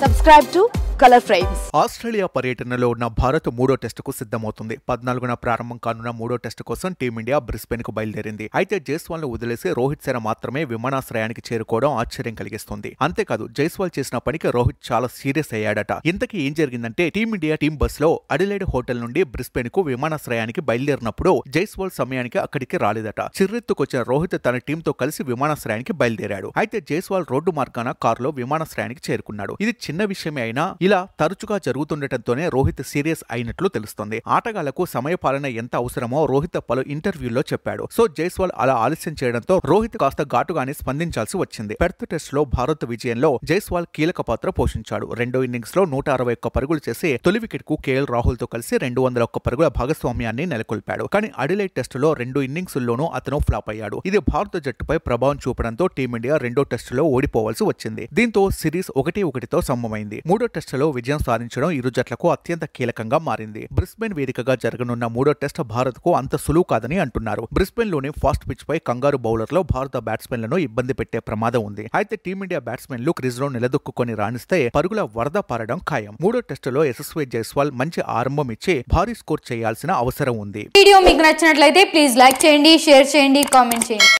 Subscribe to Color Frames. Australia పర్యటనలో ఉన్న భారత్ మూడో టెస్టుకు సిద్ధమవుతుంది. 14న ప్రారంభం కానున్న మూడో టెస్టు కోసం టీమిండియా బ్రిస్బెన్ కు బయలుదేరింది. అయితే జైస్వాల్ ను వదిలేసి రోహిత్ శర్మ మాత్రమే విమానాశ్రయానికి చేరుకోవడం ఆశ్చర్యం కలిగిస్తుంది. అంతేకాదు జైస్వాల్ చేసిన పనికి రోహిత్ చాలా సీరియస్ అయ్యాడట. ఇంతకీ ఏం జరిగిందంటే టీమిండియా టీం బస్ లో అడిలైడ్ హోటల్ నుండి బ్రిస్బెన్ కు విమానాశ్రయానికి బయలుదేరినప్పుడు జైస్వాల్ సమయానికి అక్కడికి రాలేదట. చిర్రెత్తుకొచ్చిన రోహిత్ తన టీంతో కలిసి విమానాశ్రయానికి బయలుదేరాడు. అయితే జైస్వాల్ రోడ్డు మార్గాన కారులో విమానాశ్రయానికి చేరుకున్నాడు. ఇది చిన్న విషయమే అయినా ఇలా తరచుగా జరుగుతుండటంతోనే రోహిత్ సీరియస్ అయినట్లు తెలుస్తుంది. ఆటగాళ్లకు సమయపాలన ఎంత అవసరమో రోహిత్ పలు ఇంటర్వ్యూల్లో చెప్పాడు. సో జైస్వాల్ అలా ఆలస్యం చేయడంతో రోహిత్ కాస్త ఘాటుగానే స్పందించాల్సి వచ్చింది. పెర్త్ టెస్ట్ లో భారత్ విజయంలో జైస్వాల్ కీలక పాత్ర పోషించాడు. రెండో ఇన్నింగ్స్ లో 161 పరుగులు చేసి తొలి వికెట్ కు కేఎల్ రాహుల్ తో కలిసి 201 పరుగుల భాగస్వామ్యాన్ని నెలకొల్పాడు. కానీ అడిలైడ్ టెస్టులో రెండు ఇన్నింగ్స్లోనూ అతను ఫ్లాప్ అయ్యాడు. ఇది భారత జట్టుపై ప్రభావం చూపడంతో టీమిండియా రెండో టెస్టులో ఓడిపోవాల్సి వచ్చింది. దీంతో సిరీస్ 1-1తో సమమైంది. మూడో టెస్టులో విజయం సాధించడం ఇరు జట్లకు అత్యంత కీలకంగా మారింది. బ్రిస్బెన్ వేదికగా జరగనున్న మూడో టెస్ట్ భారత్ కు అంత సులువు కాదని అంటున్నారు. బ్రిస్బెన్ లోని ఫాస్ట్ పిచ్ పై కంగారు బౌలర్లో భారత బ్యాట్స్మెన్లను ఇబ్బంది పెట్టే ప్రమాదం ఉంది. అయితే టీమిండియా బ్యాట్స్మెన్లు క్రీజ్ లో నిలదొక్కుని రాణిస్తే పరుగుల వరద పారడం ఖాయం. మూడో టెస్టులో యశస్వి జైస్వాల్ మంచి ఆరంభం ఇచ్చి భారీ స్కోర్ చేయాల్సిన అవసరం ఉంది. వీడియో మీకు నచ్చినట్లయితే ప్లీజ్ లైక్ చేయండి, షేర్ చేయండి, కామెంట్ చేయండి.